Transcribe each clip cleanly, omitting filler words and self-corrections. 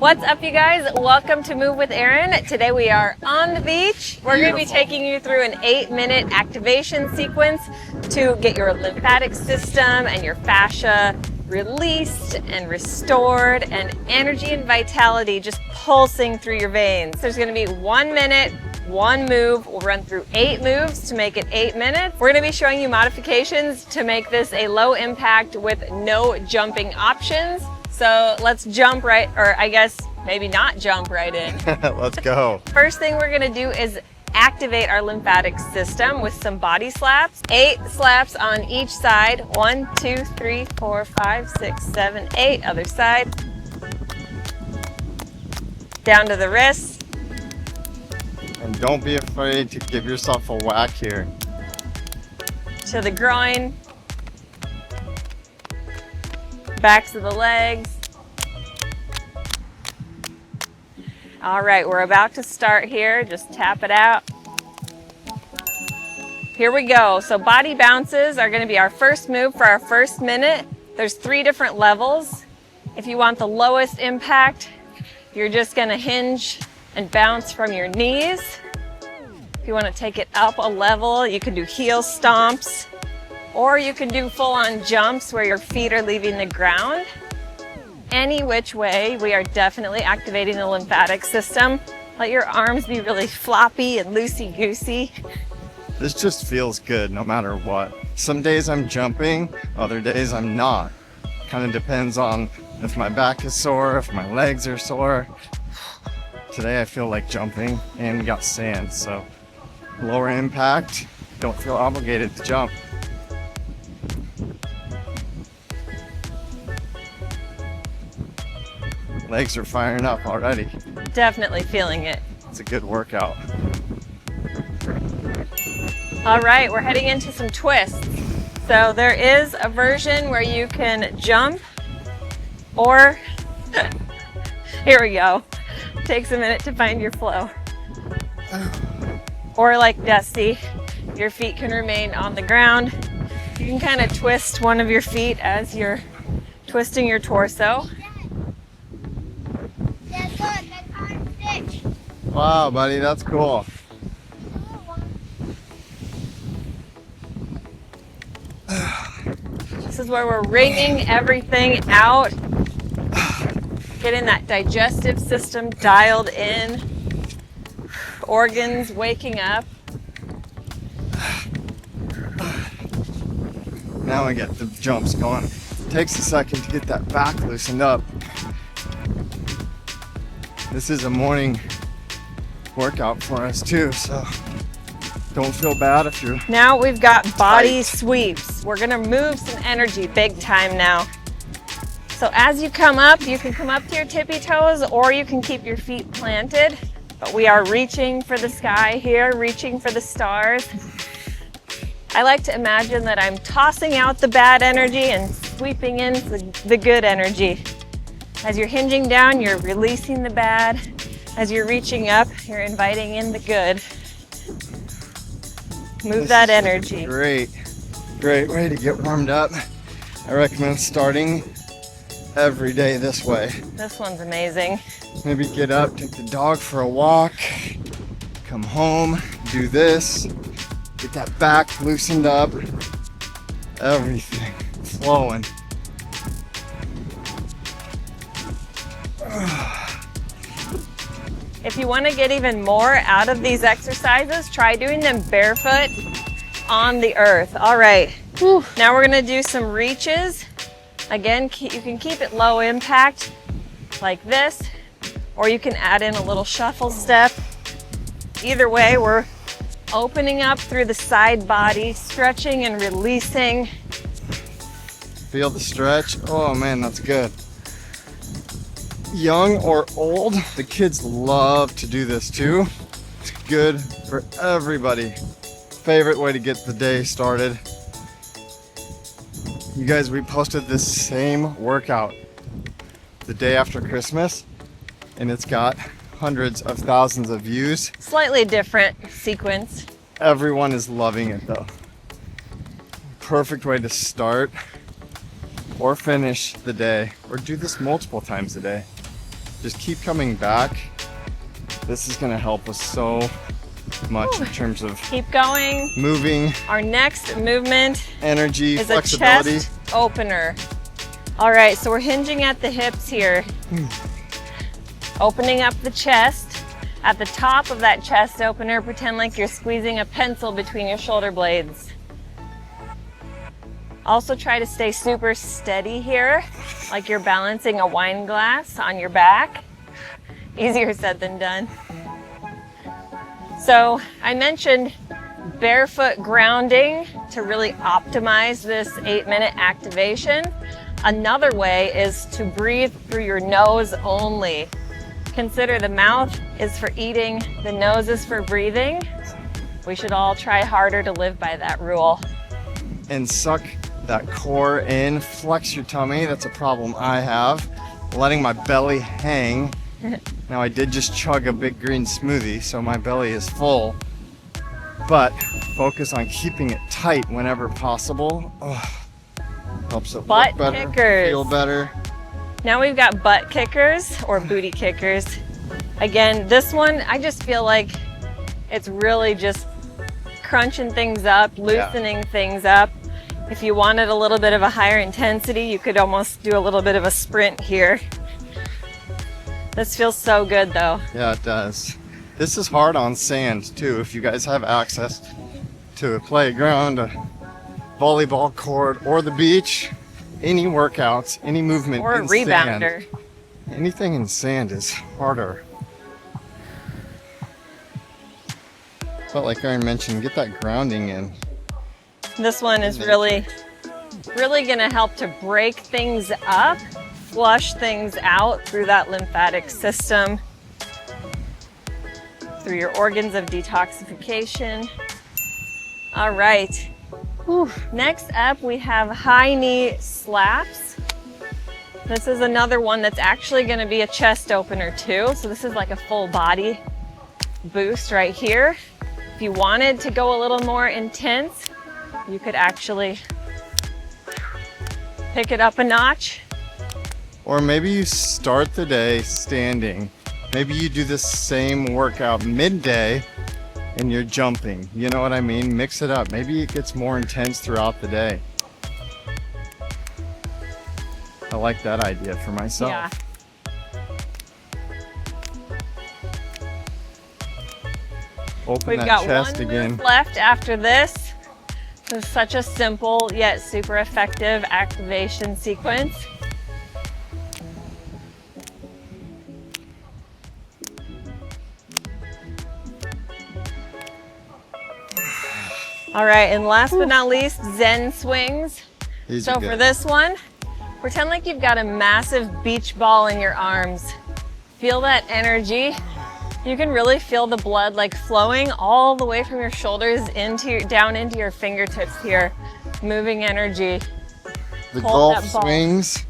What's up, you guys? Welcome to Move with Erin. Today we are on the beach. We're going to be taking you through an 8-minute activation sequence to get your lymphatic system and your fascia released and restored, and energy and vitality just pulsing through your veins. There's going to be 1 minute, one move. We'll run through 8 moves to make it 8 minutes. We're going to be showing you modifications to make this a low impact with no jumping options. So let's jump right, or I guess maybe not jump right in. Let's go. First thing we're gonna do is activate our lymphatic system with some body slaps. 8 slaps on each side. 1, 2, 3, 4, 5, 6, 7, 8. Other side. Down to the wrists. And don't be afraid to give yourself a whack here. To the groin. Backs of the legs. All right, we're about to start here. Just tap it out. Here we go. So body bounces are going to be our first move for our first minute. There's 3 different levels. If you want the lowest impact, you're just going to hinge and bounce from your knees. If you want to take it up a level, you can do heel stomps. Or you can do full-on jumps where your feet are leaving the ground. Any which way, we are definitely activating the lymphatic system. Let your arms be really floppy and loosey-goosey. This just feels good no matter what. Some days I'm jumping, other days I'm not. Kind of depends on if my back is sore, if my legs are sore. Today I feel like jumping, and we got sand, so lower impact, don't feel obligated to jump. Legs are firing up already. Definitely feeling it. It's a good workout. All right, we're heading into some twists. So there is a version where you can jump, or here we go. Takes a minute to find your flow. Or like Dusty, your feet can remain on the ground. You can kind of twist one of your feet as you're twisting your torso. Wow, buddy, that's cool. This is where we're wringing everything out, getting that digestive system dialed in, organs waking up. Now I get the jumps going. It takes a second to get that back loosened up. This is a morning workout for us too, so don't feel bad if you're... Now we've got body sweeps. We're gonna move some energy big time now. So as you come up, you can come up to your tippy toes, or you can keep your feet planted. But we are reaching for the sky here, reaching for the stars. I like to imagine that I'm tossing out the bad energy and sweeping in the good energy. As you're hinging down, you're releasing the bad. As you're reaching up, you're inviting in the good. Move that energy. Great way to get warmed up. I recommend starting every day this way. This one's amazing. Maybe get up, take the dog for a walk, come home, do this, get that back loosened up, everything flowing. If you want to get even more out of these exercises, try doing them barefoot on the earth. All right, whew. Now we're going to do some reaches. Again, you can keep it low impact like this, or you can add in a little shuffle step. Either way, we're opening up through the side body, stretching and releasing. Feel the stretch. Oh man, that's good. Young or old, the kids love to do this too. It's good for everybody. Favorite way to get the day started. You guys, we posted this same workout the day after Christmas, and it's got hundreds of thousands of views. Slightly different sequence. Everyone is loving it though. Perfect way to start or finish the day, or do this multiple times a day. just keep coming back. This is gonna help us so much in terms of Keep going. moving, Our next movement energy, is a flexibility. chest opener. All right, so we're hinging at the hips here. Opening up the chest. At the top of that chest opener, pretend like you're squeezing a pencil between your shoulder blades. Also try to stay super steady here, like you're balancing a wine glass on your back. Easier said than done. So I mentioned barefoot grounding to really optimize this 8-minute activation. Another way is to breathe through your nose only. Consider the mouth is for eating, the nose is for breathing. We should all try harder to live by that rule. And suck that core in, flex your tummy. That's a problem I have. Letting my belly hang. Now I did just chug a big green smoothie, so my belly is full. But focus on keeping it tight whenever possible. Helps it Butt look better, kickers. feel better. Now we've got butt kickers or booty kickers. Again, this one, I just feel like it's really just crunching things up, loosening things up. If you wanted a little bit of a higher intensity, you could almost do a little bit of a sprint here. This feels so good though. Yeah, it does. This is hard on sand too. If you guys have access to a playground, a volleyball court, or the beach, any workouts, any movement Or a in rebounder. sand, anything in sand is harder. But like Erin mentioned, get that grounding in. This one is really gonna help to break things up, flush things out through that lymphatic system, through your organs of detoxification. All right. Whew. Next up, we have high knee slaps. This is another one that's actually gonna be a chest opener too. So this is like a full body boost right here. If you wanted to go a little more intense, you could actually pick it up a notch. Or maybe you start the day standing. Maybe you do the same workout midday and you're jumping. You know what I mean? Mix it up. Maybe it gets more intense throughout the day. I like that idea for myself. Yeah. Open We've that got chest one again. move left after this. This is such a simple yet super effective activation sequence. All right, and last but not least, Zen swings. These So are for good. this one, pretend like you've got a massive beach ball in your arms. Feel that energy. You can really feel the blood like flowing all the way from your shoulders down into your fingertips here. Moving energy. The hold golf that ball. swings.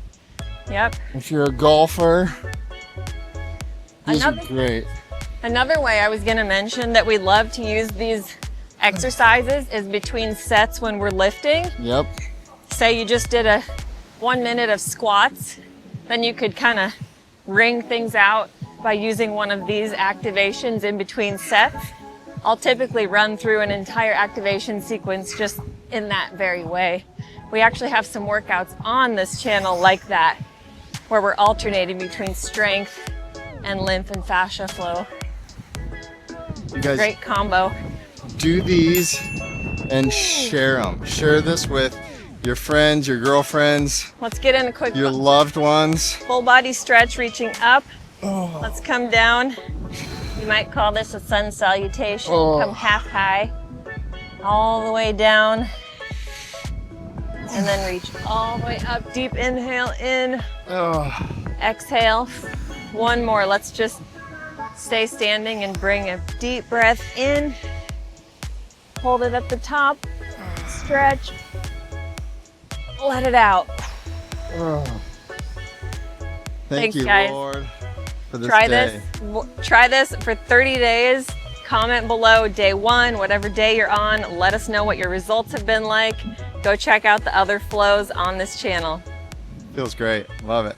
Yep. If you're a golfer, these are Another- great. Another way I was gonna mention that we love to use these exercises is between sets when we're lifting. Yep. Say you just did a 1 minute of squats, then you could kind of wring things out by using one of these activations in between sets. I'll typically run through an entire activation sequence just in that very way. We actually have some workouts on this channel like that, where we're alternating between strength and lymph and fascia flow. You guys Great combo. do these and share them. Share this with your friends, your girlfriends, Let's get in a quick your loved ones. full body stretch, reaching up. Let's come down. You might call this a sun salutation. Oh. Come half high, all the way down, and then reach all the way up. Deep inhale in, Oh, exhale. One more. Let's just stay standing and bring a deep breath in. Hold it at the top. Stretch. Let it out. oh. Thank Thanks, you, guys. Lord, for this Try day. Try this for 30 days. Comment below day 1, whatever day you're on. Let us know what your results have been like. Go check out the other flows on this channel. Feels great. Love it.